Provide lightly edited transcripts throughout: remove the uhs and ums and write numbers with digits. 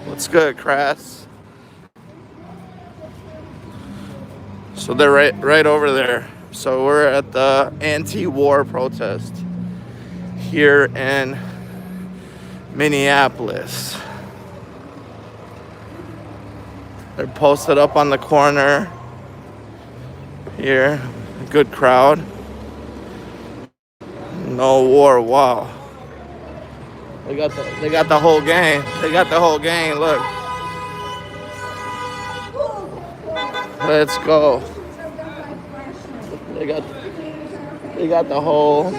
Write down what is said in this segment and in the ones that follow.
What's good, Crass? So they're right over there. So we're at the anti-war protest here in Minneapolis. They're posted up on the corner here. Good crowd. No war. Wow. They got the whole gang. They got the whole gang. Look. Let's go. They got the whole.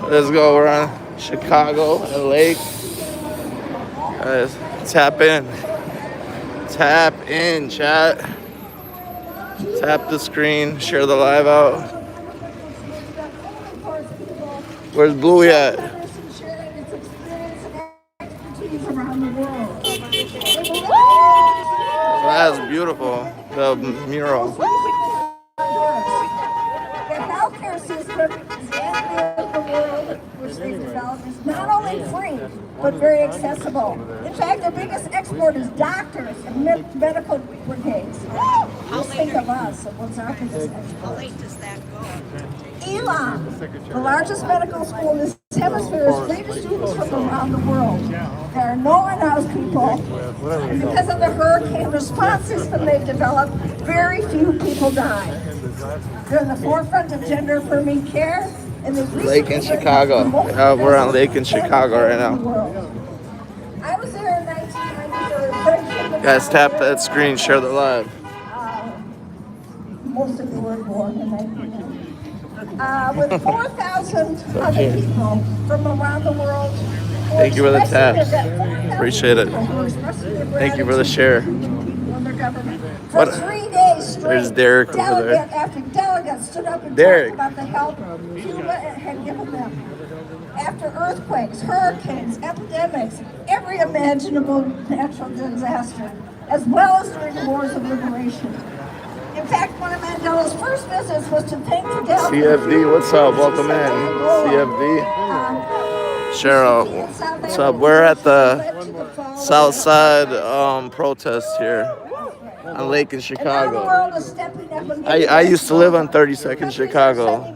Let's go. We're on Chicago and Lake. Guys, tap in. Tap in, chat. Tap the screen. Share the live out. Where's Bluey at? That's beautiful. The mural. The healthcare system is the world which they developed is not only free, but very accessible. In fact, their biggest export is doctors and medical brigades. Just think of us and what's our biggest export. How late does that go? Elon, the largest medical school in this hemisphere, is free to students from around the world. There are no in-house people. And because of the hurricane response system they've developed, very few people die. They're in the forefront of gender-affirming care. And Lake in Chicago. We're on Lake in Chicago right now. I was there in 1993. Guys, tap that screen, share the live. Most of them were born in 1990. With 4,000 other people from around the world. Thank you for the taps. Appreciate it. Thank you for the share. For 3 days straight, there's Derek over there. After delegates stood up and Derek. talked about the help Cuba had given them. After earthquakes, hurricanes, epidemics, every imaginable natural disaster, as well as during the wars of liberation. In fact, one of Mandela's first visits was to thank Fidel. CFD, what's up? Welcome in. CFD. Cheryl, what's up? We're at the South Side protest here on Lake in Chicago. I used to live on 32nd Chicago.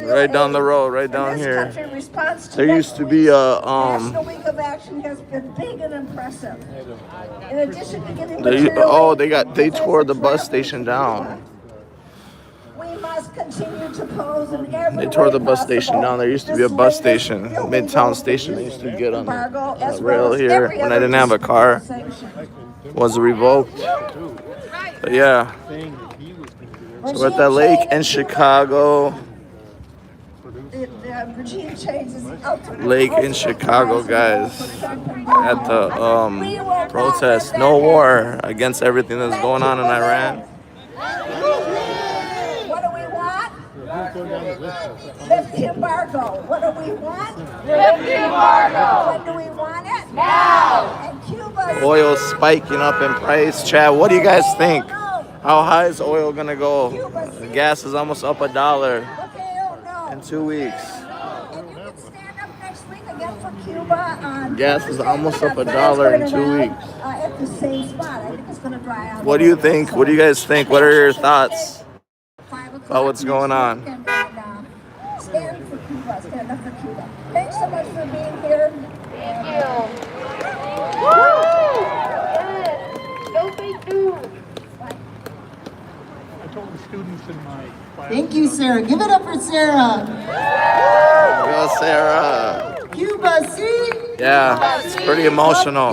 Right down the road, right down here. There used to be a National Week of Action has been big and impressive. In addition to getting they tore the bus station down. We must continue to pose in every They tore the bus station down. There used to be a bus station, Midtown Station. I used to get on the rail here when I didn't have a car. Was revoked. But yeah. So we're at that lake in Chicago. Lake in Chicago, guys. At the protest. No war against everything that's going on in Iran. What do we want? Lift the embargo. What do we want? Lift the embargo. When do we want it? Now. And Cuba. Oil spiking up in price. Chad, what do you guys think? How high is oil gonna go? The gas is almost up $1 in 2 weeks. And you can stand up next week again for Cuba. Gas is almost up $1 in 2 weeks. At the same spot. I think it's going to dry out. What do you think? What do you guys think? What are your thoughts about what's going on? Stand for Cuba. Stand up for Cuba. Thanks so much for being here. Thank you. Woo! No fake news. Thank you, Sarah. Give it up for Sarah. Go, Sarah. Cuba, see? Yeah, it's pretty emotional.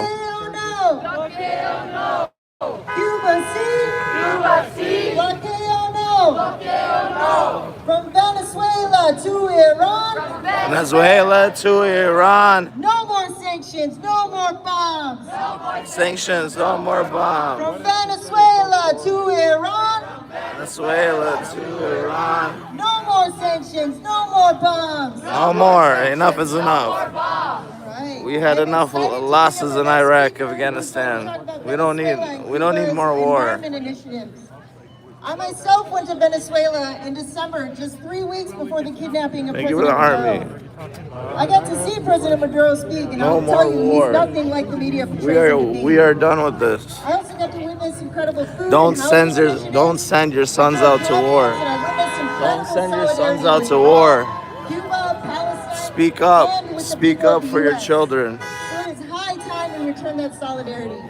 Cuba, see? Blockeo, no. From Venezuela to Iran. Venezuela to Iran. No more sanctions, no more bombs. Sanctions, no more bombs. From Venezuela to Iran. Venezuela to Iran. No more sanctions, no more bombs. No more. Enough is enough. Right. We had enough losses in Iraq, Afghanistan. We don't need more war. Environment initiatives. I myself went to Venezuela in December, just 3 weeks before the kidnapping of Thank you for the President army. Maduro. I got to see President Maduro speak, and No I'll more tell you, war. he's nothing like the media portrays him to be. We are done with this. I also got to witness incredible food Don't and housing send your sons out to war. Don't send your sons out to war. Cuba, Palestine, Speak up. and with the Speak people of up the for your US. children. So it is high time we return that solidarity.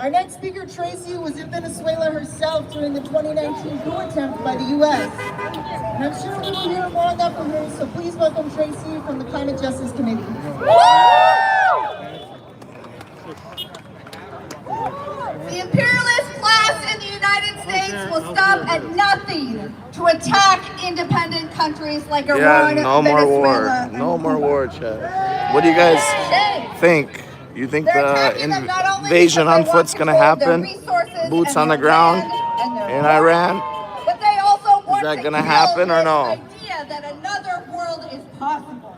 Our next speaker, Tracy, was in Venezuela herself during the 2019 coup attempt by the US. And I'm sure we will hear more on that from her, so please welcome Tracy from the Climate Justice Committee. The imperialist class in the United States will stop at nothing to attack independent countries like Iran, Yeah, no more Venezuela, war. No and more Cuba. war, Chad. What do you guys think? You think They're the attacking them not only invasion because on they want foot's gonna control of their happen? resources Boots and on the their ground land and their in water, Iran? but they also want that to gonna kill happen or this no? idea that another world is possible.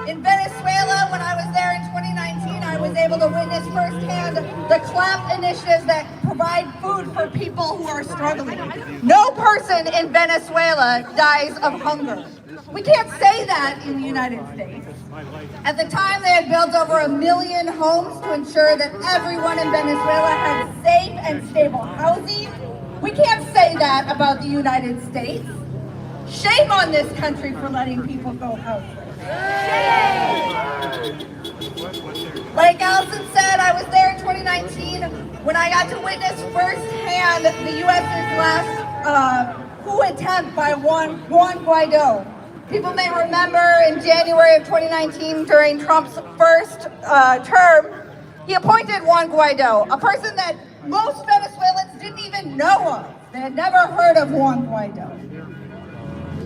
In Venezuela, when I was there in 2019, I was able to witness firsthand the CLAP initiatives that provide food for people who are struggling. No person in Venezuela dies of hunger. We can't say that in the United States. At the time, they had built over 1 million homes to ensure that everyone in Venezuela had safe and stable housing. We can't say that about the United States. Shame on this country for letting people go houseless. Like Allison said, I was there in 2019 when I got to witness firsthand the U.S.'s last coup attempt by Juan Guaido. People may remember in January of 2019, during Trump's first term, he appointed Juan Guaido, a person that most Venezuelans didn't even know of. They had never heard of Juan Guaido.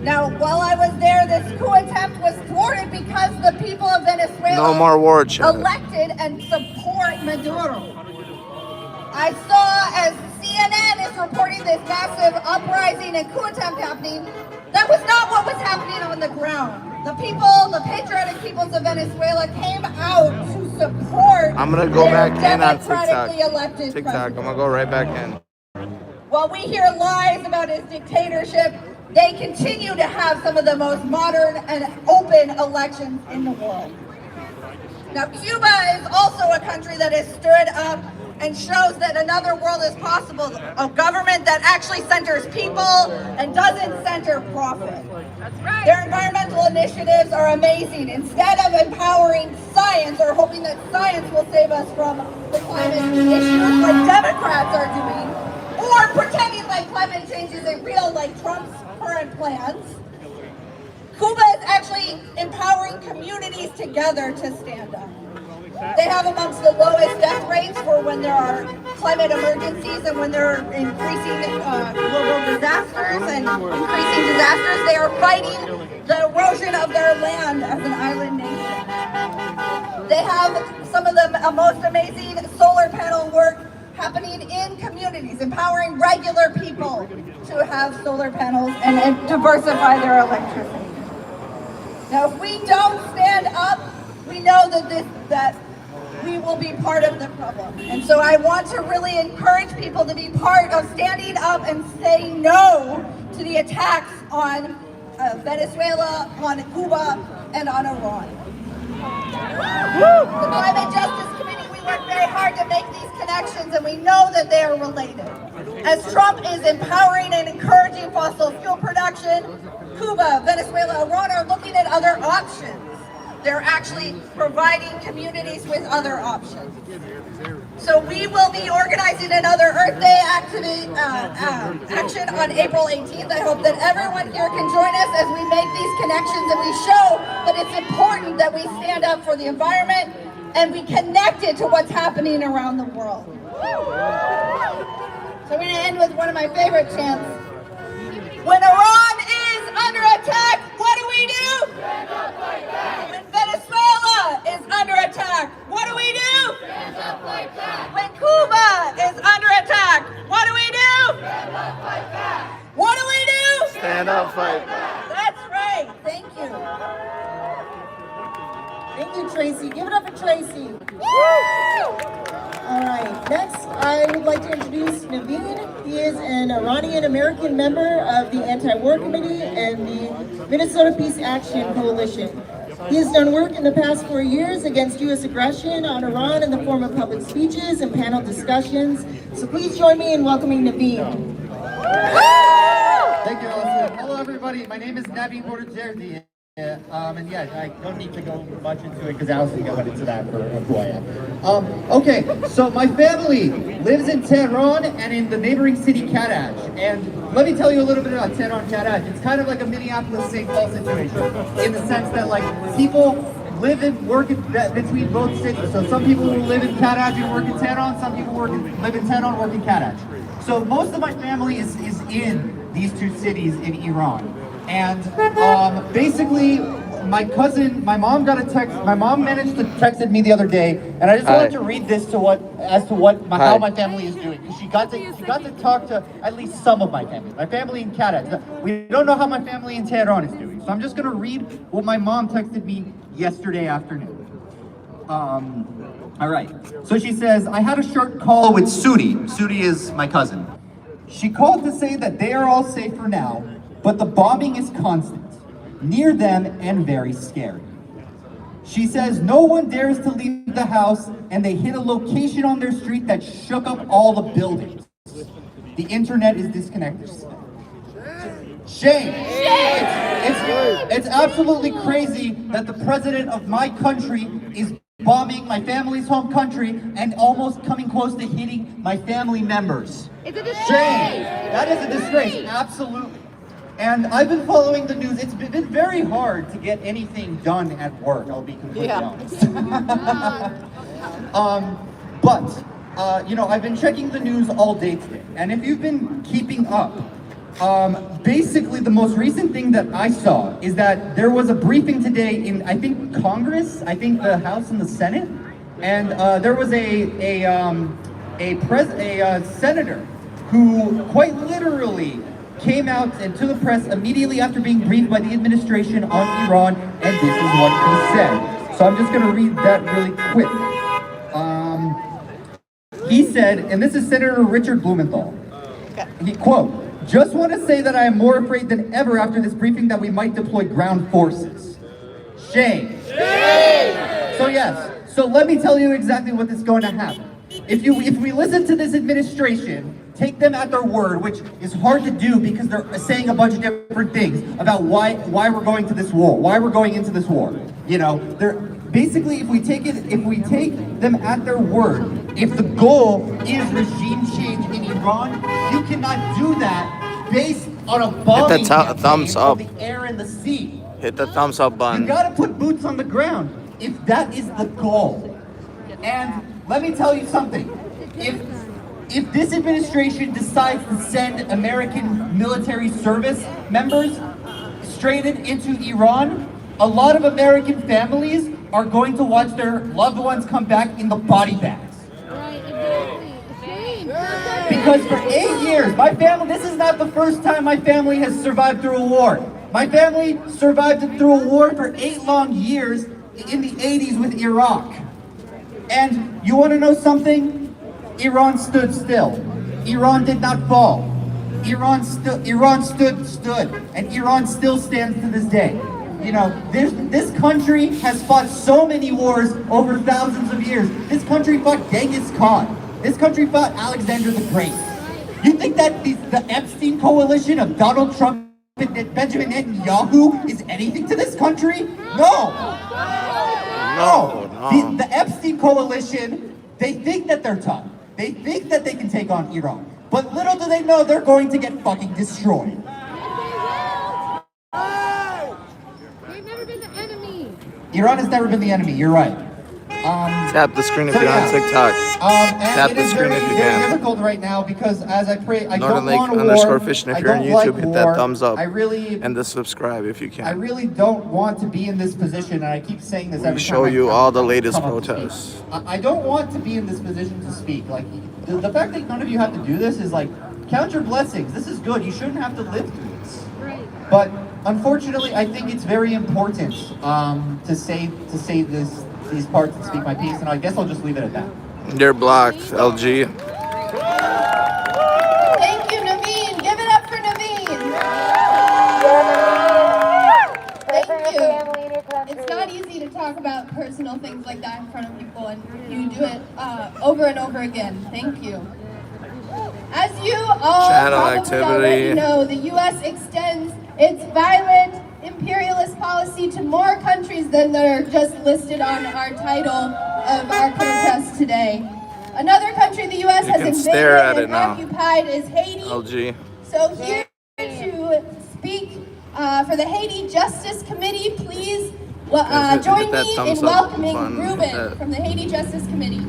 Now, while I was there, this coup attempt was thwarted because the people of Venezuela No more war, Chad. elected and support Maduro. I saw as CNN is reporting this massive uprising and coup attempt happening, that was not what was happening on the ground. The people, the patriotic peoples of Venezuela came out to support I'm gonna go their back in on democratically TikTok. elected TikTok. I'm president. gonna go right back in. While we hear lies about his dictatorship, they continue to have some of the most modern and open elections in the world. Now, Cuba is also a country that has stood up and shows that another world is possible. A government that actually centers people and doesn't center profit. That's right. Their environmental initiatives are amazing. Instead of empowering science or hoping that science will save us from the climate issues like Democrats are doing, or pretending like climate change isn't real like Trump's current plans, Cuba is actually empowering communities together to stand up. They have amongst the lowest death rates for when there are climate emergencies and when there are increasing global disasters and increasing disasters. They are fighting the erosion of their land as an island nation. They have some of the most amazing solar panel work happening in communities, empowering regular people to have solar panels and diversify their electricity. Now, if we don't stand up, we know that we will be part of the problem. And so I want to really encourage people to be part of standing up and saying no to the attacks on Venezuela, on Cuba, and on Iran. The Climate Justice Committee, we work very hard to make these connections, and we know that they are related. As Trump is empowering and encouraging fossil fuel production, Cuba, Venezuela, Iran are looking at other options. They're actually providing communities with other options. So we will be organizing another Earth Day action on April 18th. I hope that everyone here can join us as we make these connections and we show that it's important that we stand up for the environment and we connect it to what's happening around the world. So I'm going to end with one of my favorite chants. When Iran is under attack, what do we do? Stand up like that. When Venezuela is under attack, what do we do? Stand up like that. When Cuba is under attack, what do we do? Stand up like that. What do we do? Stand up, fight. That's right. Thank you. Thank you, Tracy. Give it up for Tracy. Woo! All right, next I would like to introduce Naveen. He is an Iranian American member of the Anti-War Committee and the Minnesota Peace Action Coalition. He has done work in the past 4 years against U.S. aggression on Iran in the form of public speeches and panel discussions. So please join me in welcoming Naveen. Thank you, Allison. Hello, everybody. My name is Nabi Bourjerdi. And yeah, I don't need to go much into it because Allison went into that for who I am. Okay, so my family lives in Tehran and in the neighboring city Karaj. And let me tell you a little bit about Tehran, Karaj. It's kind of like a Minneapolis-St. Paul situation in the sense that like people live and work between both cities. So some people will live in Karaj and work in Tehran. Some people live in Tehran and work in Karaj. So most of my family is in these two cities in Iran. And basically, my mom got a text. My mom managed to text me the other day, and I just wanted to read this how my family is doing. Because she got to talk to at least some of my family. My family in Karaj. We don't know how my family in Tehran is doing. So I'm just gonna read what my mom texted me yesterday afternoon. All right. So she says, I had a short call with Sudi. Sudi is my cousin. She called to say that they are all safe for now, but the bombing is constant, near them and very scary. She says no one dares to leave the house and they hit a location on their street that shook up all the buildings. The internet is disconnected. Shame. It's absolutely crazy that the president of my country is bombing my family's home country and almost coming close to hitting my family members. It's a disgrace. Shame. That is a disgrace, absolutely. And I've been following the news. It's been very hard to get anything done at work, I'll be completely honest. You know, I've been checking the news all day today. And if you've been keeping up, basically the most recent thing that I saw is that there was a briefing today in, I think, Congress, I think the House and the Senate, and there was a senator who quite literally came out and to the press immediately after being briefed by the administration on Iran, and this is what he said. So I'm just going to read that really quick. He said, and this is Senator Richard Blumenthal, he quote, just want to say that I am more afraid than ever after this briefing that we might deploy ground forces. Shame. Shame. So yes, so let me tell you exactly what is going to happen. If we listen to this administration, take them at their word, which is hard to do because they're saying a bunch of different things about why we're going to this war, why we're going into this war. You know, they're basically if we take them at their word, if the goal is regime change in Iran, you cannot do that based on a bombing thumbs up. of the air and the sea. Hit the thumbs up button. You gotta put boots on the ground if that is the goal. And let me tell you something. If this administration decides to send American military service members straight into Iran, a lot of American families are going to watch their loved ones come back in the body bags. Right, exactly. Because for 8 years, my family, this is not the first time my family has survived through a war. My family survived through a war for 8 long years in the 80s with Iraq. And you want to know something? Iran stood still. Iran did not fall. Iran stood, and Iran still stands to this day. You know, this country has fought so many wars over thousands of years. This country fought Genghis Khan. This country fought Alexander the Great. You think that the Epstein coalition of Donald Trump and Benjamin Netanyahu is anything to this country? No. The Epstein coalition, they think that they're tough. They think that they can take on Iran. But little do they know they're going to get fucking destroyed. They've never been the enemy. Iran has never been the enemy, you're right. Tap the screen if you're on TikTok. Tap the screen if you It's can. difficult right now because as I pray, I Northern don't Lake want war. _fishing if I you're on don't like YouTube, hit that war. thumbs up. I really, And the subscribe if you I can. really don't want to be in this position, and I keep saying this every We time show I you come all the up latest to speak. protests. I don't want to be in this position to speak. Like the fact that none of you have to do this is like count your blessings. This is good. You shouldn't have to live through this. Right. But unfortunately, I think it's very important to say these parts and speak my piece, and I guess I'll just leave it at that. You're blocked, LG. Thank you, Naveen. Give it up for Naveen. Thank you. It's not easy to talk about personal things like that in front of people, and you do it over and over again. Thank you. As you all Channel probably activity. already know, the U.S. extends its violent imperialist policy to more countries than are just listed on our title of our protest today. Another country the U.S. You has can stare at invaded it and now. occupied is Haiti. LG. So here to speak for the Haiti Justice Committee, please Guys, join hit that me thumbs in up welcoming button, hit Ruben that. from the Haiti Justice Committee.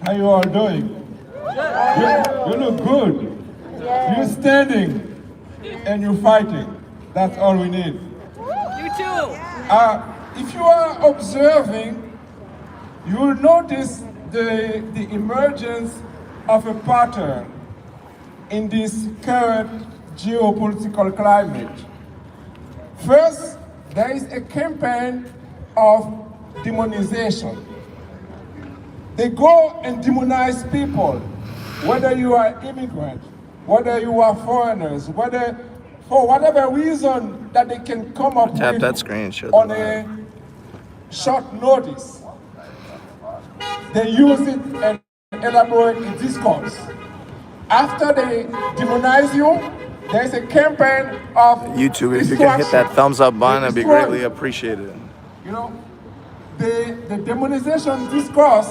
How you all doing? You look good. You're standing and you're fighting. That's all we need. You too. If you are observing, you will notice the emergence of a pattern in this current geopolitical climate. First, there is a campaign of demonization. They go and demonize people, whether you are immigrant, whether you are foreigners, whether for whatever reason that they can come up Tap with that screen, show the on live. a short notice. They use it and elaborate a discourse. After they demonize you, there's a campaign of YouTube, if you can hit that thumbs up button, it'd be Destroy. greatly appreciated. You know, the demonization discourse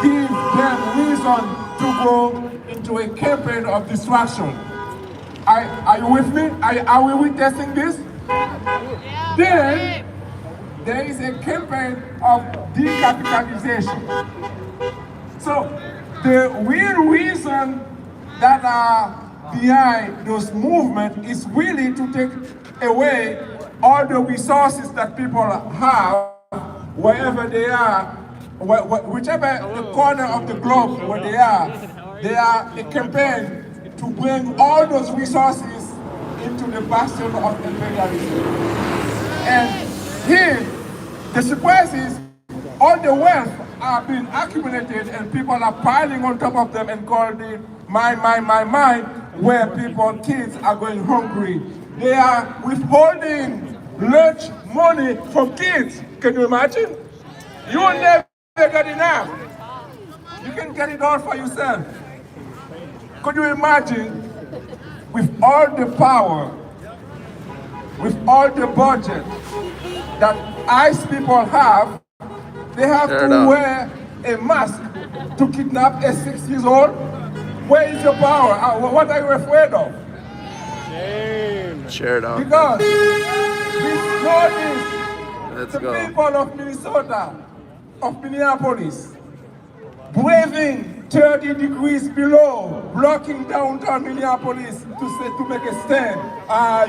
gives them reason to go into a campaign of destruction. Are you with me? Are we witnessing this? Then there is a campaign of decapitalization. So the real reason that are behind those movements is really to take away all the resources that people have wherever they are, whichever the corner of the globe where they are a campaign to bring all those resources into the bastion of imperialism. And here, the surprise is all the wealth are being accumulated and people are piling on top of them and called it mine, where people, kids are going hungry. They are withholding lunch money from kids. Can you imagine? You will never get enough. You can get it all for yourself. Could you imagine, with all the power, with all the budget that ICE people have, they have to wear a mask to kidnap a 6-year-old? Where is your power? What are you afraid of? Share it out. Because we know this. Let's The go. people of Minnesota, of Minneapolis, braving 30 degrees below, blocking downtown Minneapolis to make a stand.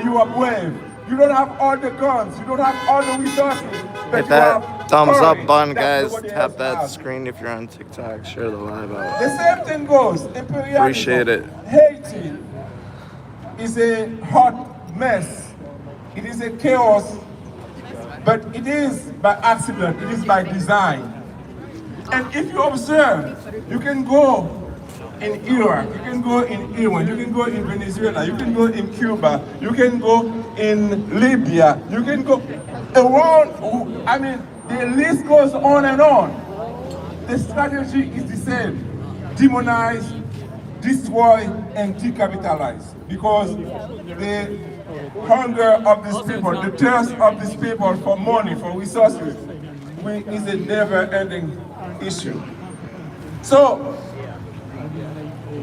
You are brave. You don't have all the guns. You don't have all the resources. But Hit you that have thumbs up courage button, that guys. nobody Tap else that has. screen if you're on TikTok. Share the live out. The same thing goes. Imperialism. Appreciate it. Haiti is a hot mess. It is a chaos, but it is by accident. It is by design. And if you observe, you can go in Iraq, you can go in Iran, you can go in Venezuela, you can go in Cuba, you can go in Libya, you can go around. I mean, the list goes on and on. The strategy is the same: demonize, destroy, and decapitalize. Because the hunger of these people, the thirst of these people for money, for resources, is a never-ending issue. So,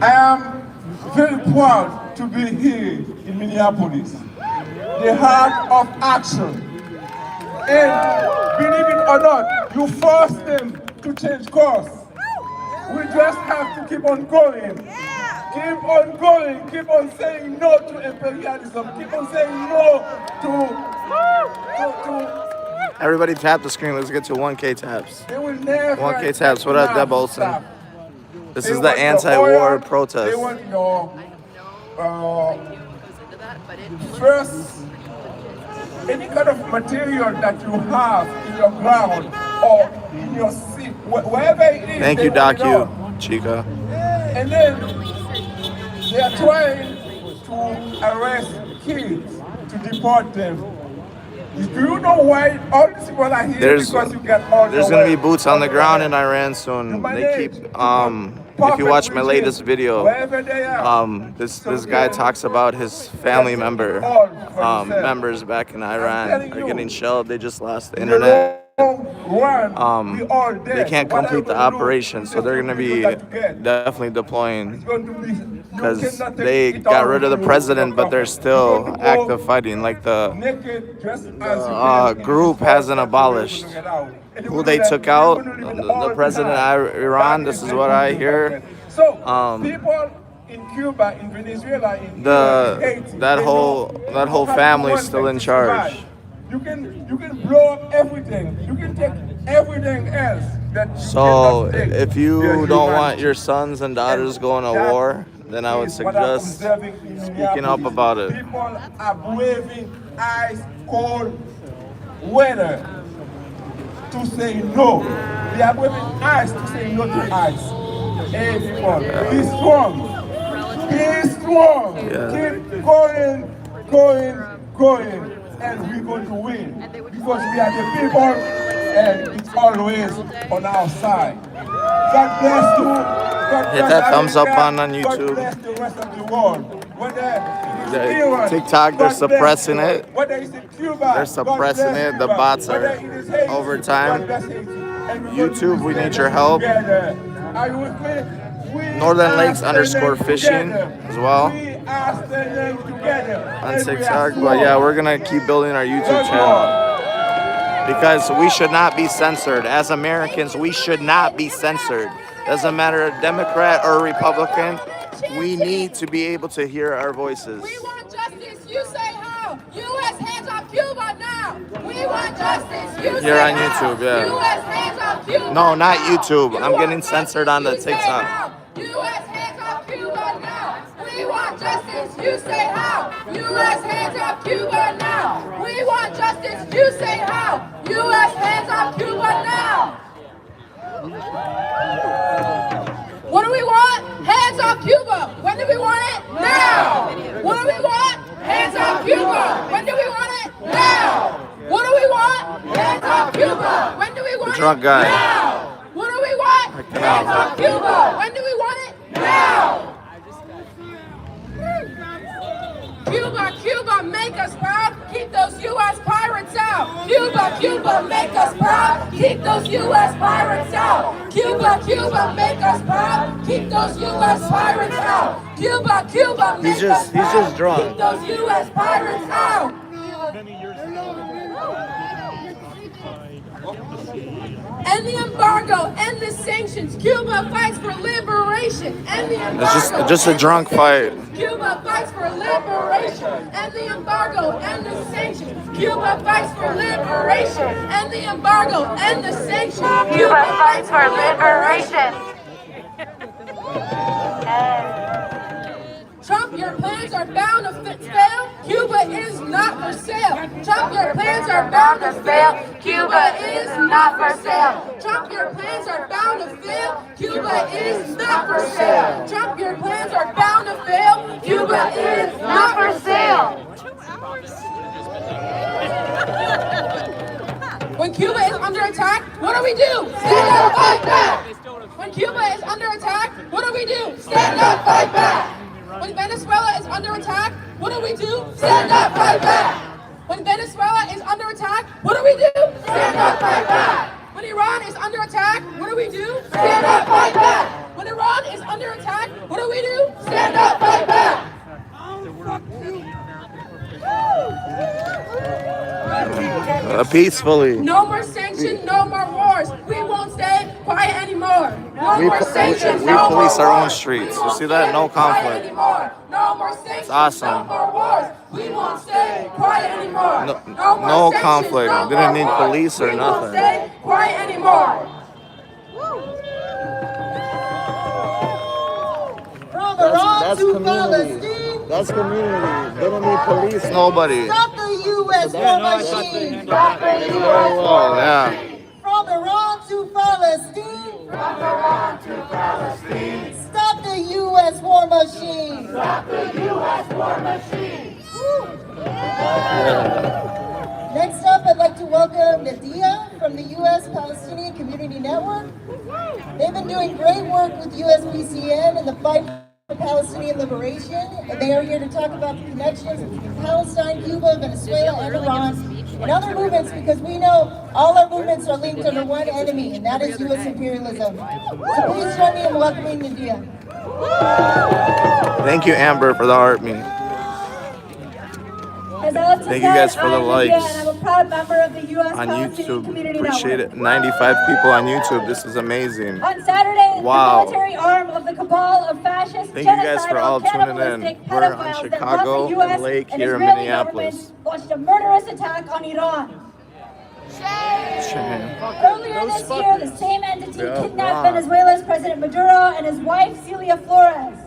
I am very proud to be here in Minneapolis, the heart of action. And believe it or not, you force them to change course. We just have to keep on going. Keep on going, keep on saying no to imperialism, keep on saying no to Everybody tap the screen. Let's get to 1K taps. they will never 1K taps. What up, enough Deb Olson? stuff. This They is the want your anti-war oil, protest. They want your first any kind of material that you have in your ground or in your seat, wherever it is. Thank they you, put it Docu, on. Chica. And then they are trying to arrest kids to deport them. Do you know why all these people are here? There's Because you get all there's the gonna be wealth boots on the the ground land. in Iran soon. You They manage keep to put if you watch my puppet latest regimes video, wherever they are. this guy talks about his family member All for themselves. members back in Iran telling are you, getting shelled. They just lost the in the internet. long run, we all They dead. can't What are complete you the gonna do operation, with so they're the gonna people be that you get? definitely It's deploying going to be, because they got rid of the president, but they're still active fighting. Like the naked, dressed as you can, group hasn't abolished. Who they took out, the president of Iran. This is what I hear. So people in Cuba, in Venezuela, in Haiti, That they whole know family's one still thing in to charge. survive. You can blow up everything. You can take everything else that you So cannot take if you their don't want humanity. your sons and daughters going to That war, then I would is what I'm suggest observing in speaking up Minneapolis. about it. People are braving ice cold weather to say no. They are braving ice to say no to ice. Hey, people, be strong. Be strong. Yeah. Keep going, and we're going to win because we are the people, and it's always on our side. God bless you. God Hit bless that thumbs up America. on God YouTube. bless the rest of the world. Whether it is The Iran, TikTok, they're God bless suppressing you. it. Whether it's in Cuba, They're God suppressing bless it. The Cuba. bots Whether are it is Haiti, over time. God bless Haiti. And we're YouTube, going we to need stand your help. together. Are you with me? We Northern are Lakes standing _fishing together. as well We are standing together. on And we are TikTok. But strong. yeah, we're gonna keep building our YouTube channel because we should not be censored. As Americans, we should not be censored. Doesn't matter Democrat or Republican. We need to be able to hear our voices. We want justice. You say how? U.S. hands off Cuba now. We want justice. You Here say on how? YouTube, yeah. U.S. hands off Cuba. No, not now. YouTube. You I'm want getting censored on the justice. You say TikTok. how? U.S. hands off Cuba now. We want justice. You say how? U.S. hands off Cuba now. We want justice. You say how? U.S. hands off Cuba now. What do we want? Hands off Cuba. When do we want it? Now. What do we want? Hands off Cuba. When do we want it? Now. What do we want? Hands off Cuba. When do we want Drunk it? guy. Now. What do we want? Hands off Cuba. When do we want it? Now. Cuba, Cuba, make us proud. Keep those U.S. pirates out. Cuba, Cuba, make us proud. Keep those U.S. pirates out. Cuba, Cuba, make us proud. Keep those U.S. pirates out. Cuba, Cuba, make us proud. He's just drunk. Keep those U.S. pirates out. End the embargo, end the sanctions. Cuba fights for liberation. End the embargo. It's just a drunk fight. Cuba fights for liberation. End the embargo, end the sanctions. Cuba fights for liberation. End the embargo, end the sanctions. Cuba fights for liberation. Trump, your plans are bound to fail. Cuba is not for sale. Trump, your plans are bound to fail. Cuba is not for sale. Trump, your plans are bound to fail. Cuba is not for sale. Trump, your plans are bound to fail. Cuba is not for sale. When Cuba is under attack, what do we do? Stand up, fight back. When Cuba is under attack, what do we do? Stand up, fight back. When Venezuela is under attack, what do we do? Stand up, fight back. When Venezuela is under attack, what do we do? Stand up, fight back. When Iran is under attack, what do we do? Stand up, fight back. When Iran is under attack, what do we do? Stand up, fight back. Peacefully. No more sanctions, no more wars. We won't stay quiet anymore. No more sanctions, we no police more our own wars. streets. We You won't see that? stay No quiet conflict. anymore. No more sanctions, awesome. no more wars. We won't stay quiet anymore. No more sanctions, conflict. no Didn't more need wars. police or we nothing. Won't stay quiet anymore. From Iran to Palestine. That's community. They don't need police. Nobody. Stop the U.S. U.S. war machine. Oh, yeah. From Iran to Palestine. Stop the U.S. war machine. Next up, I'd like to welcome Nadia from the U.S. Palestinian Community Network. They've been doing great work with USPCN in the fight for Palestinian liberation, and they are here to talk about the connections between Palestine, Cuba, Venezuela, and Iran, and other movements, because we know all our movements are linked under one enemy, and that is U.S. imperialism. So please join me in welcoming Nadia. Thank you, Amber, for the heart me. Thank you guys for the likes I'm a proud member of the U.S. on Palestinian YouTube. Community Appreciate Network. it. 95 people on YouTube. This is amazing. On Saturday, Wow. the military arm of the cabal of fascist, Thank you guys for genocidal, all tuning in. cannibalistic We're on pedophiles that Chicago run the U.S. and Lake and here in Israeli Minneapolis. government launched a murderous attack on Iran. Earlier this year, the same entity kidnapped Venezuela's President Maduro and his wife, Celia Flores.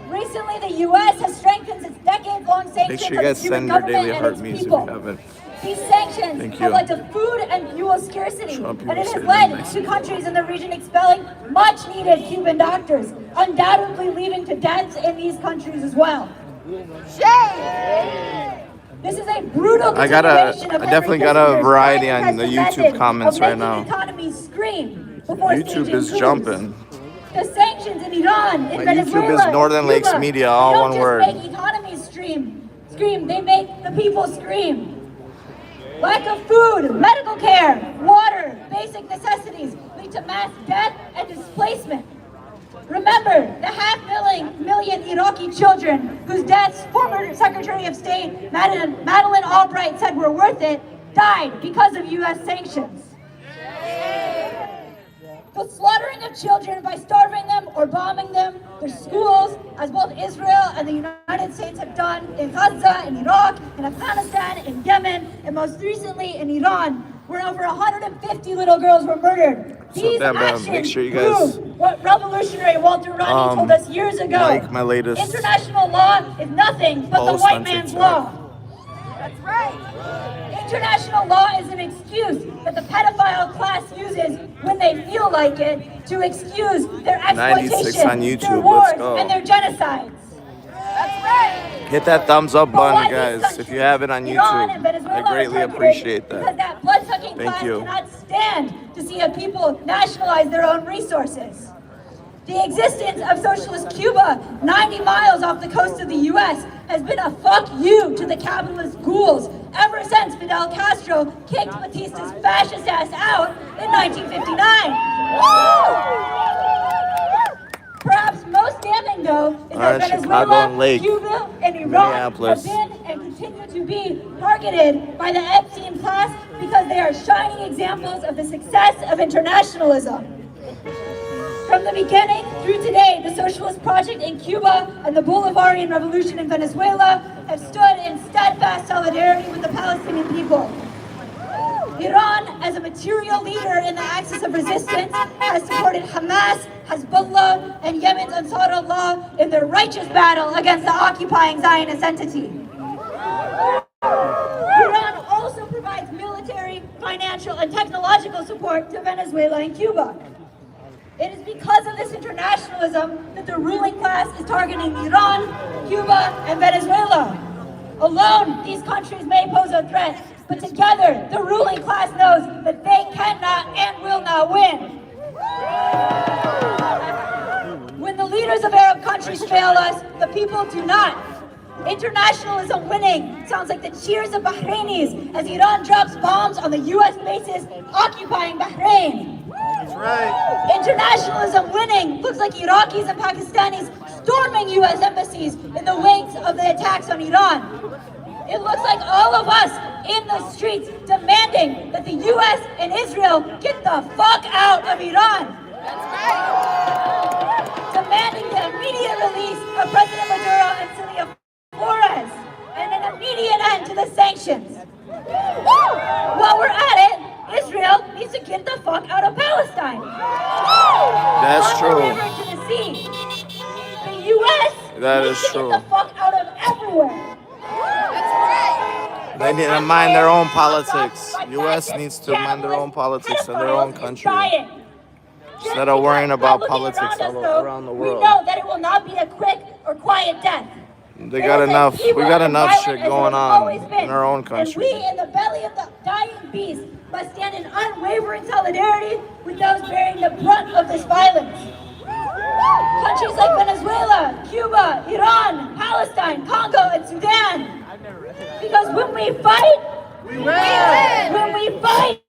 Recently, the U.S. has strengthened its decades-long Make sanctions sure you on the guys Cuban send your government daily and heart its music if you people. haven't. These sanctions Thank you. have led to food and fuel scarcity, Trump, you and it were has saying led nice. to countries in the region expelling much-needed Cuban doctors, undoubtedly leading to deaths in these countries as well. This is a brutal I definitely got a variety on the YouTube comments right now. YouTube is jumping. The sanctions in Iran, in My Venezuela, YouTube is Northern Cuba, Lakes Media, they all don't one just word. make economies scream, they make the people scream. Lack of food, medical care, water, basic necessities lead to mass death and displacement. Remember the half-million Iraqi children whose deaths former Secretary of State Madeleine Albright said were worth it, died because of U.S. sanctions. The slaughtering of children by starving them or bombing them, their schools, as both Israel and the United States have done in Gaza, in Iraq, in Afghanistan, in Yemen, and most recently in Iran, where over 150 little girls were murdered. These actions make sure you guys prove what revolutionary Walter Rodney told us years ago. like my latest International law is nothing but the post white on man's TikTok. law. That's right. International law is an excuse that the pedophile class uses when they feel like it to excuse their 96 exploitation, on YouTube, their wars, let's go. and their genocides. That's right. Hit that thumbs up But why button, these guys, countries, if you have it on Iran and YouTube. Venezuela, I are greatly targeted appreciate Because that. that blood-sucking Thank class you. cannot stand to see a people nationalize their own resources. The existence of socialist Cuba, 90 miles off the coast of the U.S., has been a fuck you to the capitalist ghouls ever since Fidel Castro kicked Batista's fascist ass out in 1959. Perhaps most damning, though, is that Chicago Venezuela, and Lake, Cuba, and Iran Minneapolis. have been and continue to be targeted by the Epstein class because they are shining examples of the success of internationalism. From the beginning through today, the Socialist Project in Cuba and the Bolivarian Revolution in Venezuela have stood in steadfast solidarity with the Palestinian people. Iran, as a material leader in the axis of resistance, has supported Hamas, Hezbollah, and Yemen's Ansar Allah in their righteous battle against the occupying Zionist entity. Iran also provides military, financial, and technological support to Venezuela and Cuba. It is because of this internationalism that the ruling class is targeting Iran, Cuba, and Venezuela. Alone, these countries may pose a threat, but together, the ruling class knows that they cannot and will not win. When the leaders of Arab countries fail us, the people do not. Internationalism winning sounds like the cheers of Bahrainis as Iran drops bombs on the U.S. bases occupying Bahrain. That's right. Internationalism winning looks like Iraqis and Pakistanis storming U.S. embassies in the wake of the attacks on Iran. It looks like all of us in the streets demanding that the U.S. and Israel get the fuck out of Iran. That's right. Demanding the immediate release of President Maduro and Celia Flores and an immediate end to the sanctions. While we're at it, Israel needs to get the fuck out of Palestine. That's From true. the river to the sea. The U.S. That needs is to true. get the fuck out of everywhere. That's right. They need to mind their own politics. U.S. needs to mind their own politics in their own country instead of worrying about politics all around the world. We know that it will not be a quick or quiet death. They got enough. We got enough shit going on in our own And country. we, in the belly of the dying beast, must stand in unwavering solidarity with those bearing the brunt of this violence. Countries like Venezuela, Cuba, Iran, Palestine, Congo, and Sudan. Because when we fight, we win. When we fight,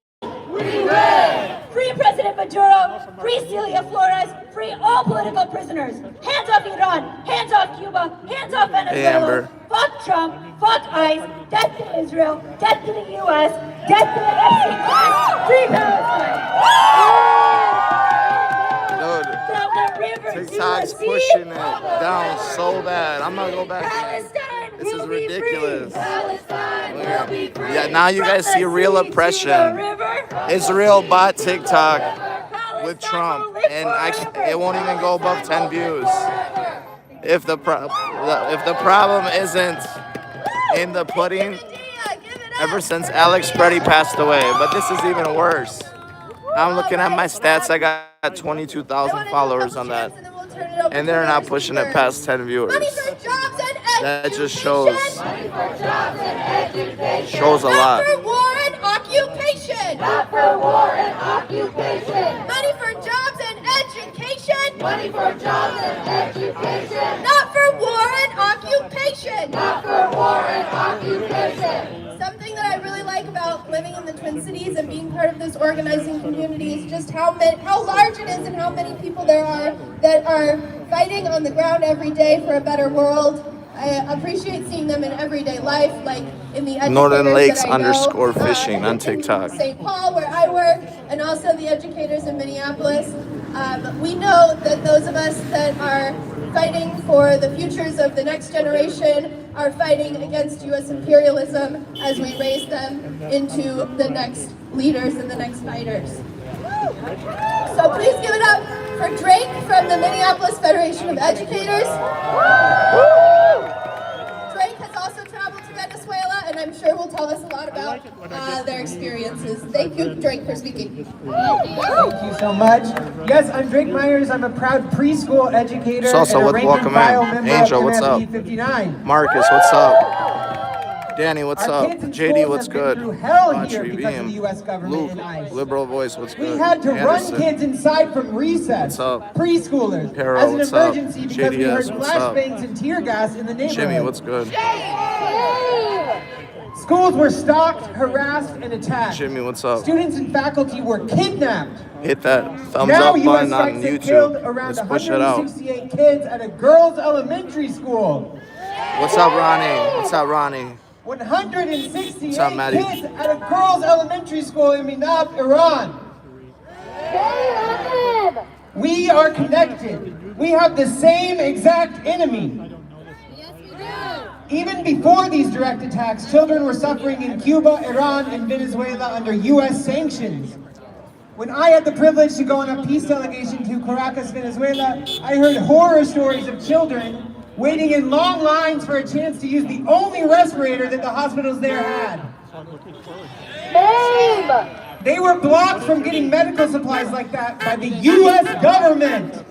we win. Free President Maduro, free Celia Flores, free all political prisoners. Hands off Iran, hands off Cuba, hands off Venezuela. Fuck Trump, fuck ICE, death to Israel, death to the US, death to the FC class, free Palestine. TikTok's pushing it down so bad. I'm gonna go back. This is ridiculous. Yeah, now you guys see real oppression. Israel bought TikTok with Trump, and it won't even go above 10 views. If the problem isn't in the pudding, ever since Alex Preddy passed away, but this is even worse. I'm looking at my stats. I got 22,000 followers on that, and they're not pushing it past 10 viewers. That just shows a lot. Not for war and occupation. Not for war and occupation. Money for jobs and education. Money for jobs and education. Not for war and occupation. Not for war and occupation. Something that I really like about living in the Twin Cities and being part of this organizing community is just how large it is and how many people there are that are fighting on the ground every day for a better world. I appreciate seeing them in everyday life, like in the Northern Lakes _ fishing on TikTok. St. Paul, where I work, and also the educators in Minneapolis. We know that those of us that are fighting for the futures of the next generation are fighting against U.S. imperialism as we raise them into the next leaders and the next fighters. So please give it up for Drake from the Minneapolis Federation of Educators. Drake has also traveled to Venezuela, and I'm sure will tell us a lot about their experiences. Thank you, Drake, for speaking. Thank you so much. Yes, I'm Drake Myers. I'm a proud preschool educator Also, and a let's rank and welcome file in member Angel, of what's up? MFP 59. Marcus, what's up? Danny, what's Our up? kids in JD, schools what's have been good? through hell here Audrey, because of the Beam, US government Luke, and ICE. Liberal Voice, what's We good? had to Anderson, run kids inside from recess, What's up? preschoolers, Harold, as an what's up? emergency because we heard JDS, what's up? flashbangs and tear gas in the neighborhood. Jimmy, what's good? Schools were stalked, harassed, and attacked. Jimmy, what's up? Students and faculty were kidnapped. Hit that thumbs Now up U.S. button on strikes have killed YouTube. around Let's push it out. 168 kids at a girls' elementary school. What's up, Ronnie? What's up, Ronnie? 168 What's up, Maddie? kids at a girls' elementary school in Minab, Iran. We are connected. We have the same exact enemy. Even before these direct attacks, children were suffering in Cuba, Iran, and Venezuela under U.S. sanctions. When I had the privilege to go on a peace delegation to Caracas, Venezuela, I heard horror stories of children waiting in long lines for a chance to use the only respirator that the hospitals there had. They were blocked from getting medical supplies like that by the U.S. government.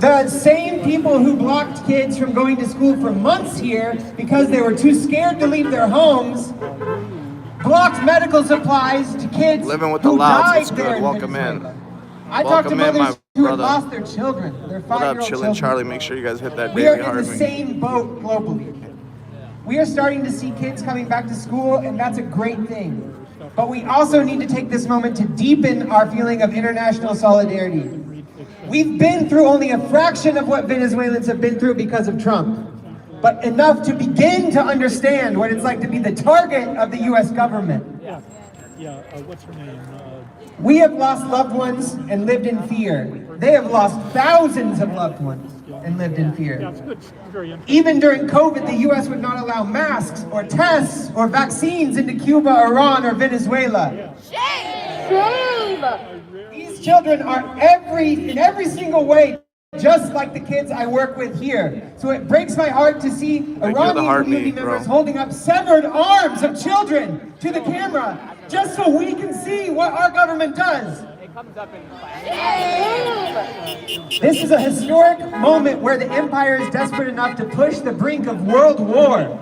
The same people who blocked kids from going to school for months here because they were too scared to leave their homes, blocked medical supplies to kids Living with the who Louds, died it's there good. Welcome in. Venezuela. I talked to Welcome in, mothers my who had brother. lost their children, their What 5-year-old up, Chillin' children. Charlie? Make sure you guys hit that We are daily in the Harvey. same boat globally. We are starting to see kids coming back to school, and that's a great thing. But we also need to take this moment to deepen our feeling of international solidarity. We've been through only a fraction of what Venezuelans have been through because of Trump, but enough to begin to understand what it's like to be the target of the US government. What's her name? We have lost loved ones and lived in fear. They have lost thousands of loved ones and lived in fear. Even during COVID, the US would not allow masks or tests or vaccines into Cuba, Iran, or Venezuela. Shame! These children are in every single way just like the kids I work with here. So it breaks my heart to see Iranian community members holding up severed arms of children to the camera, just so we can see what our government does. This is a historic moment where the empire is desperate enough to push the brink of world war.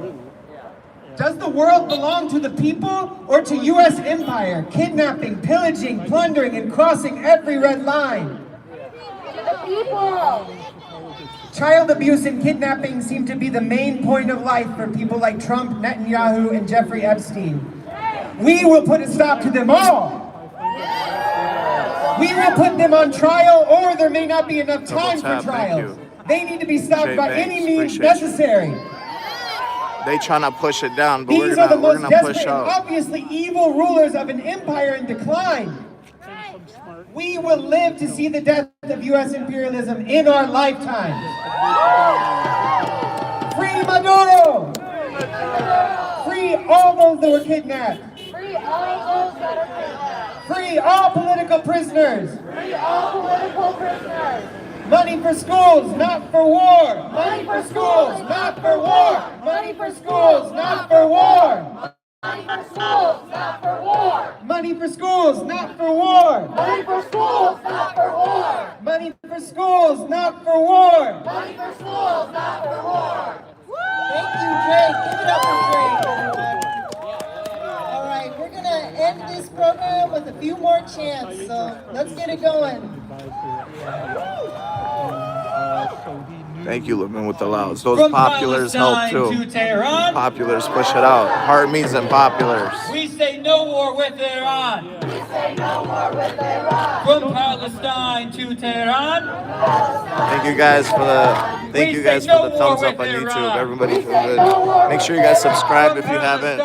Does the world belong to the people or to U.S. empire, kidnapping, pillaging, plundering, and crossing every red line? The people. Child abuse and kidnapping seem to be the main point of life for people like Trump, Netanyahu, and Jeffrey Epstein. We will put a stop to them all. We will put them on trial, or there may not be enough time for trials. They need to be stopped by any means necessary. They trying to push it down, but These are the most desperate push and out. obviously evil rulers of an empire in decline. We will live to see the death of U.S. imperialism in our lifetimes. Free Maduro! Free all those that were kidnapped! Free all those that are kidnapped. Free all political prisoners! Free all political prisoners. Money for schools, not for war! Money for schools, not for war! Money for schools, not for war! Money for schools, not for war. Money for schools, not for war! Money for schools, not for war. Money for schools, not for war! Money for schools, not for war. Thank you, Drake. Give it up for Drake, everyone. All right, we're going to end this program with a few more chants, so let's get it going. Thank you, living with the louds. Those populars help too. Populars push it out. Heartmeats and populars. We say no war with Iran. We say no war with Iran. From Palestine to Tehran. Thank you guys for the thumbs up on YouTube. Everybody feel good. Make sure you guys subscribe if you haven't.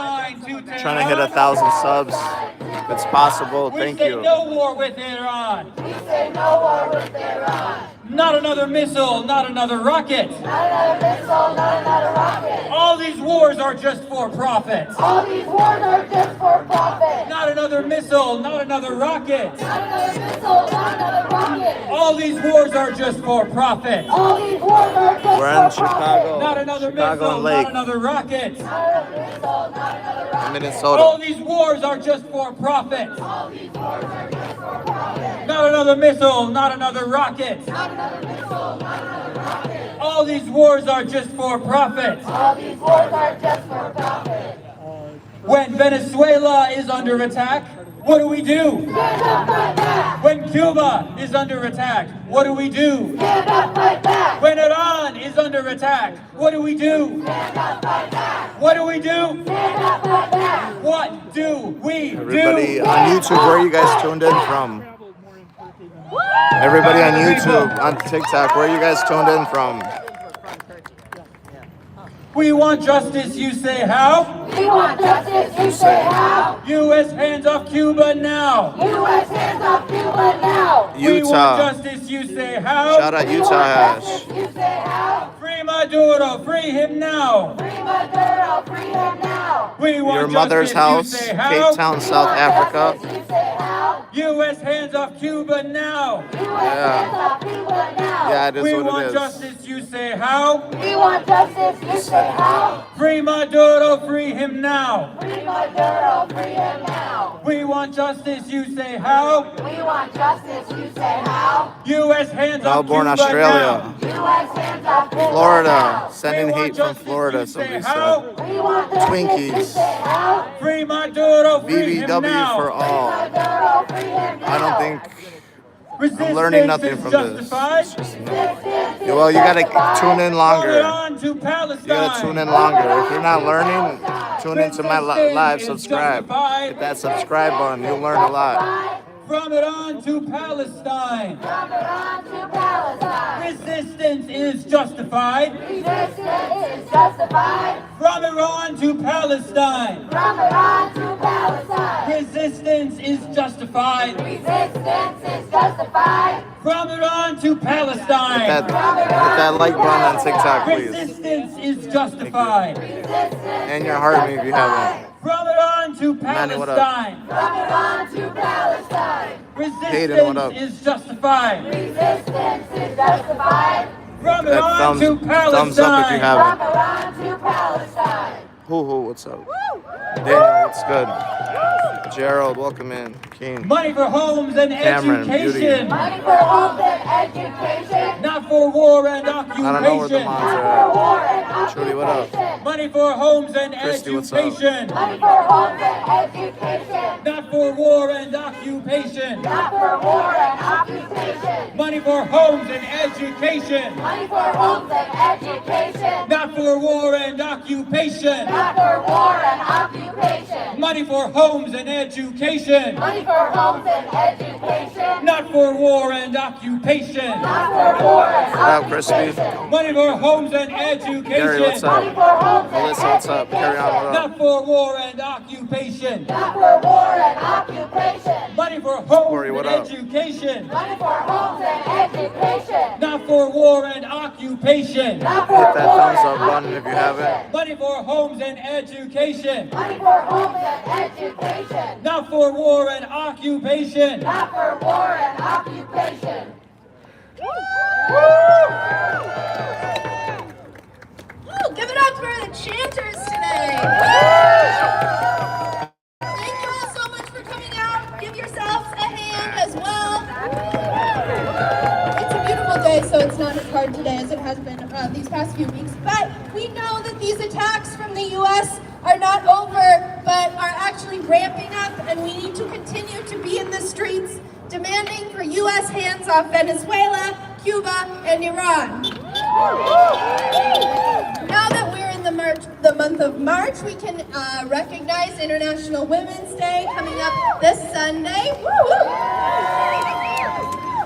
Trying to hit 1,000 subs. If it's possible. Thank you. We say no war with Iran. We say no war with Iran. Not another missile, not another rocket. Not another missile, not another rocket. All these wars are just for profit. All these wars are just for profit. Not another missile, not another rocket. Not another missile, not another rocket. All these wars are just for profit. All these wars are just We're in for profit. Chicago. Not another Chicago missile, and Lake. not another rocket. Not another missile, not another rocket. Minnesota. All these wars are just for profit. All these wars are just for profit. Not another missile, not another rocket. Not another missile, not another rocket. All these wars are just for profit. All these wars are just for profit. When Venezuela is under attack, what do we do? Stand up, fight back. When Cuba is under attack, what do we do? Stand up, fight back. When Iran is under attack, what do we do? Stand up, fight back. What do we do? Stand up, fight back. What do we Everybody do? on YouTube, where are you guys tuned in from? Everybody on YouTube, on TikTok, where are you guys tuned in from? We want justice, you say how? We want justice, you say how? U.S. hands off Cuba now. U.S. hands off Cuba now. We want Utah. justice, you say how? Shout out We Utah want hash. justice, you say how? Free Maduro, free him now. Free Maduro, free him now. We want Your mother's house, justice, you say Cape how? Town, South Africa. Justice, you say how? U.S. hands off Cuba now. U.S. hands off Cuba now. Yeah, it is We what want it is. justice, you say how? We want justice, you say how? Free Maduro, free him now. Free Maduro, free him now. We want justice, you say how? We want justice, you say how? U.S. hands off Melbourne, Cuba Australia. U.S. hands off Cuba Florida, now. sending We want hate from justice, Florida, you say somebody how? said. We want justice, Twinkies. you say how? now. Free Maduro, free him BBW now. for all. Maduro, free him now. I don't think Resistance I'm learning nothing is from justified. this. Well, you gotta tune in Hold longer. on to Palestine. You gotta tune in longer. If you're not learning, tune into my live, subscribe. Hit that subscribe button, you'll learn a lot. From Iran to Palestine. From Iran to Palestine. Resistance is justified. Resistance is justified. From Iran to Palestine. From Iran to Palestine. Resistance is justified. Resistance is justified. From Iran to Palestine. Hit that like button on TikTok, please. Resistance is justified. And your heart if you haven't. From Iran to Manny, what up? Palestine. From Iran to Palestine. Hayden, what up? Resistance is justified. Resistance is justified. From That Iran to thumbs up if you Palestine. haven't. From Iran to Palestine. Who, what's up? Daniel, what's good? Gerald, welcome in. Keen. Money for homes and Cameron, education. Beauty. Money for homes and education. Not for war and I don't know where the occupation. moms For are war at. and Trudy, what up? occupation. Money for homes and Christy, what's up? education. Money for homes and education. Not for war and occupation. Not for war and occupation. Money for homes and education. Money for homes and education. Not for war and occupation. Not for war and occupation. Money for homes and education. Money for homes and education. Not for war and occupation. Not for war and What up, Crispy? occupation. Money for homes and Gary, what's education. Money up? for homes and Melissa, what's up? Carry on, what up? Not for war and occupation. Not for war and occupation. Money for homes Corey, what and up? education. Money for homes and education. Not for war and occupation. Not Hit for that war thumbs and up button if you haven't. occupation. Money for homes and education. Money for homes and education. Not for war and occupation. Not for war and occupation. Woo, give it up for the chanters today. Thank you all so much for coming out. Give yourselves a hand as well. It's a beautiful day, so it's not as hard today as it has been these past few weeks. But we know that these attacks from the U.S. are not over, but are actually ramping up, and we need to continue to be in the streets demanding for U.S. hands off Venezuela, Cuba, and Iran. Now that we're in the month of March, we can recognize International Women's Day coming up this Sunday.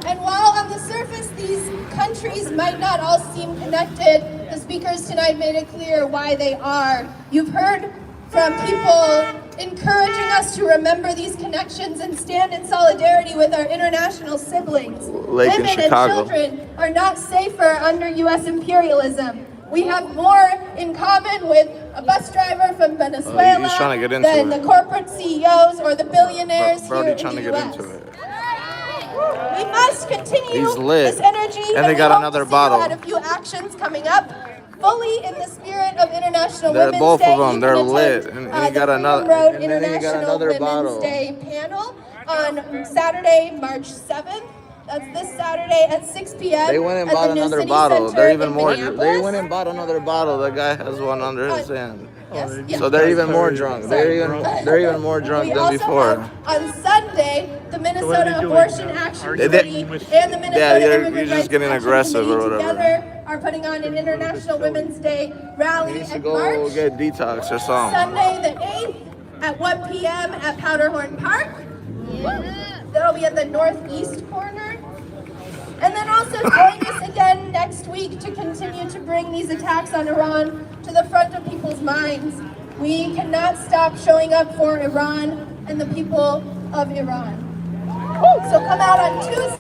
And while on the surface these countries might not all seem connected, the speakers tonight made it clear why they are. You've heard from people encouraging us to remember these connections and stand in solidarity with our international siblings. Lake in Women and Chicago. children are not safer under U.S. imperialism. We have more in common with a bus driver from Venezuela he's trying to get into than it. the corporate CEOs or the billionaires Brody here trying in to the get U.S. into it. We must continue He's lit. this energy, And they we got hope another to bottle. see you at a few actions coming up, fully in the spirit of International They're Women's both Day. of them. You They're can lit. attend, And he got the another. Freedom Road And then he got International another Women's bottle. Day panel on Saturday, March 7th. That's this Saturday at 6 p.m. They went and at bought the New another City bottle. Center They're even in more. They Minneapolis. went and bought another bottle. The guy has one under his hand. Yes, So they're even more drunk. They're even more drunk We than also before. have on Sunday the Minnesota doing Abortion now? Action They- Committee and the Minnesota Yeah, you're Immigrant just Rights getting Action aggressive or Committee whatever. together are putting on an International Women's Day He rally needs to in go March, get detox or something. Sunday the 8th at 1 p.m. at Powderhorn Park. That'll be at the northeast corner. And then also join us again next week to continue to bring these attacks on Iran to the front of people's minds. We cannot stop showing up for Iran and the people of Iran. So come out on Tuesday,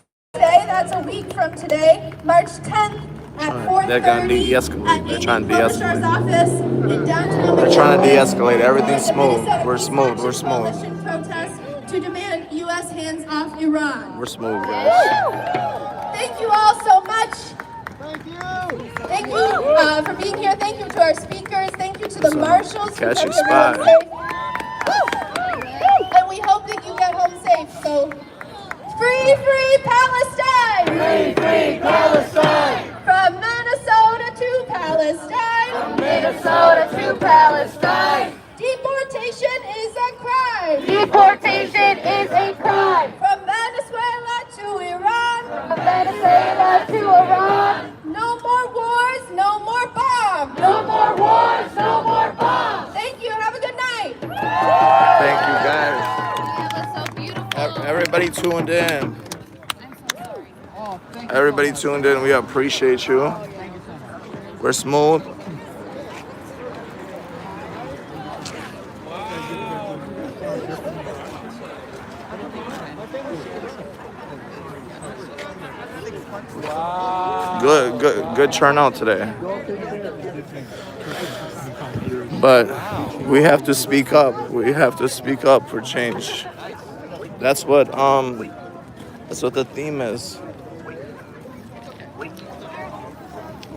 that's a week from today, March 10th at 4:30 They're gonna de-escalate. at They're trying to Publisher's de-escalate. office in downtown. They're trying to Minneapolis. de-escalate. Everything's The smooth. Minnesota We're Peace smooth. We're Action smooth. Coalition protest to demand U.S. hands off Iran. We're smooth, guys. Thank you all so much. Thank you for being here. Thank you to our speakers. Thank you to the marshals who Catchy kept everyone spot. safe. And we hope that you get home safe. So, free, free Palestine! Free, free Palestine. From Minnesota to Palestine. From Minnesota to Palestine. Deportation is a crime. Deportation is a crime. From Venezuela to Iran. From Venezuela to Iran. No more wars, no more bombs. No more wars, no more bombs. Thank you. Have a good night. Thank you, guys. That was so beautiful. Everybody tuned in. Everybody tuned in. We appreciate you. We're smooth. Good turnout today. But we have to speak up. We have to speak up for change. That's what That's what the theme is.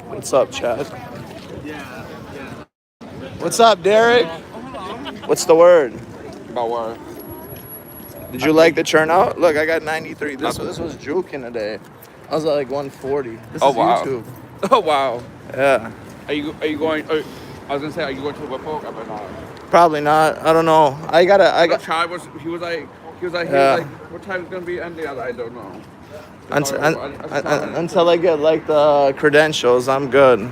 What's up, Chad? What's up, Derek? What's the word? About what? Did you like the turnout? Look, I got 93. This was juking today. I was at like 140. This is wow. YouTube. Oh wow. Yeah. Are you going? I was gonna say, are you going to the Whipple? But not. Probably not. I don't know. I got. Chad was. He was like. What time is gonna be ending? I don't know. Until I get like the credentials, I'm good.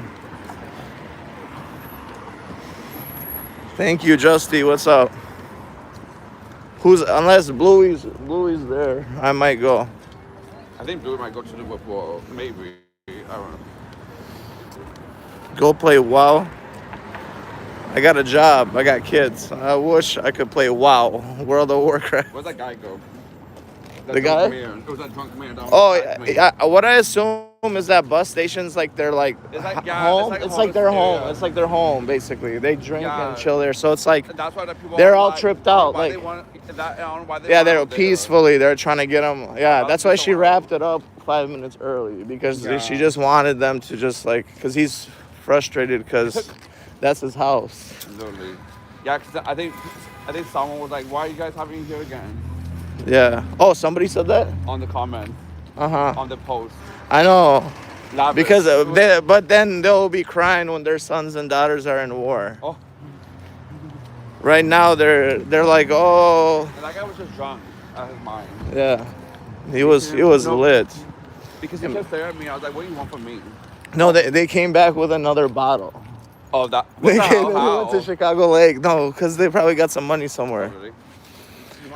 Thank you, Justy. What's up? Unless Bluey's there, I might go. I think Bluey might go to the Whipple. Maybe. I don't know. Go play WoW. I got a job. I got kids. I wish I could play WoW, World of Warcraft. Where's that guy go? The guy? It was that drunk man down. What I assume is that bus stations, like they're like home. It's like their home. It's like their home, basically. They drink and chill there, so it's like that's why the people they're all tripped out. Like they're there. peacefully. They're trying to get them. Yeah, that's why she wrapped it up 5 minutes early because she just wanted them to just like because he's frustrated because that's his house. Literally. Yeah, because I think someone was like, "Why are you guys having me here again?" Yeah. Oh, somebody said that on the comment. On the post. I know. Love because but then they'll be crying when their sons and daughters are in war. Oh. Right now they're like, oh. And that guy was just drunk out of his mind. Yeah. He was lit. Because he kept staring at me. I was like, "What do you want from me?" No, they came back with another bottle. Oh, that. They went to Chicago Lake. No, because they probably got some money somewhere. Really?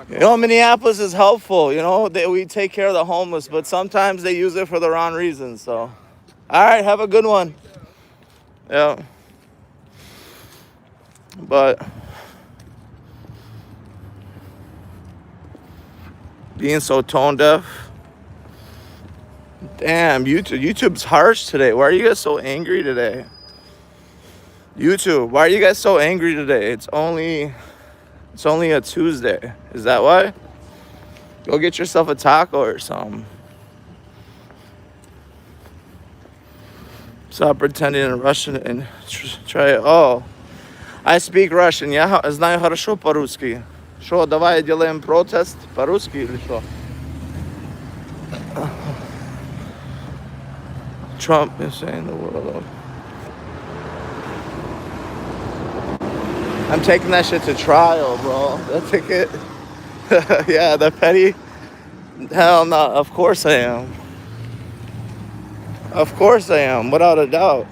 You know, Minneapolis is helpful. You know, we take care of the homeless, but sometimes they use it for the wrong reasons. So, all right, have a good one. Yeah. But being so tone deaf. Damn, YouTube's harsh today. Why are you guys so angry today? YouTube, why are you guys so angry today? It's only a Tuesday. Is that why? Go get yourself a taco or something. Stop pretending in Russian and try it. Oh, I speak Russian. Я знаю хорошо по-русски. Что, давай делаем протест по-русски или что? Trump is saying the world. I'm taking that shit to trial, bro. That ticket. Yeah, the petty. Hell no. Of course I am. Of course I am, without a doubt.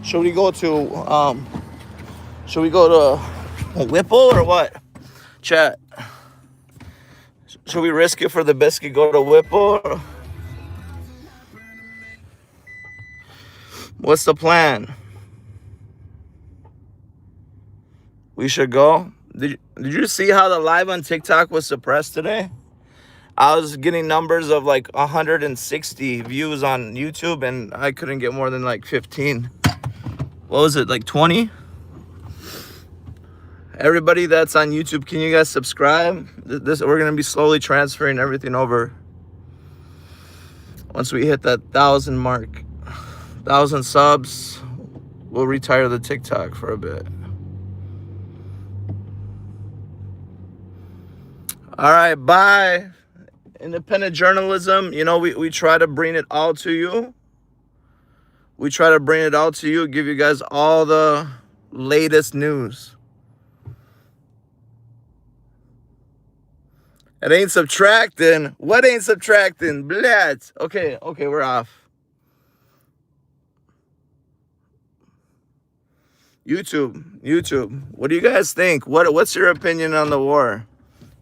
Should we go to Whipple or what? Chat. Should we risk it for the biscuit? Go to Whipple? What's the plan? We should go. Did you see how the live on TikTok was suppressed today? I was getting numbers of like 160 views on YouTube and I couldn't get more than like 15. What was it, like 20? Everybody that's on YouTube, can you guys subscribe? We're gonna be slowly transferring everything over. Once we hit that 1,000 mark, 1,000 subs, we'll retire the TikTok for a bit. All right, bye. Independent journalism, you know, we try to bring it all to you. We try to bring it all to you, give you guys all the latest news. It ain't subtracting. What ain't subtracting? Blät. Okay, we're off. YouTube. What do you guys think? What's your opinion on the war?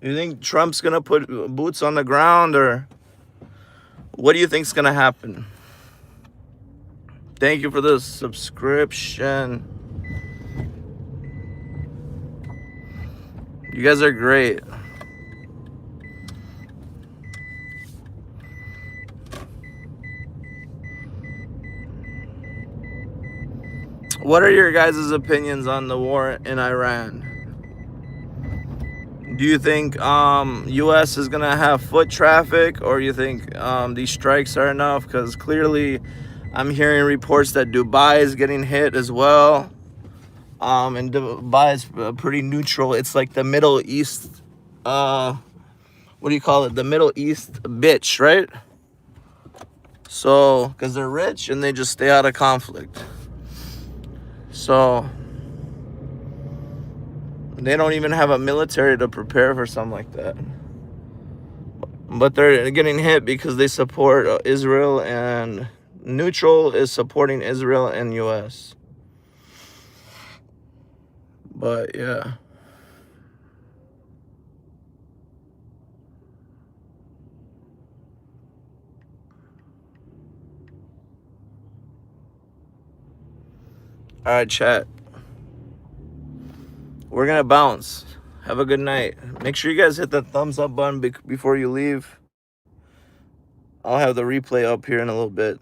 You think Trump's gonna put boots on the ground, or what do you think's gonna happen? Thank you for the subscription. You guys are great. What are your guys' opinions on the war in Iran? Do you think U.S. is gonna have foot traffic, or you think these strikes are enough? Because clearly, I'm hearing reports that Dubai is getting hit as well. And Dubai is pretty neutral. It's like the Middle East. What do you call it? The Middle East bitch, right? So, because they're rich and they just stay out of conflict. So, they don't even have a military to prepare for something like that. But they're getting hit because they support Israel, and neutral is supporting Israel and US. But yeah. All right, chat. We're gonna bounce. Have a good night. Make sure you guys hit that thumbs up button before you leave. I'll have the replay up here in a little bit.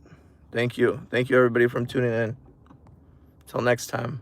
Thank you. Thank you, everybody, for tuning in. Till next time.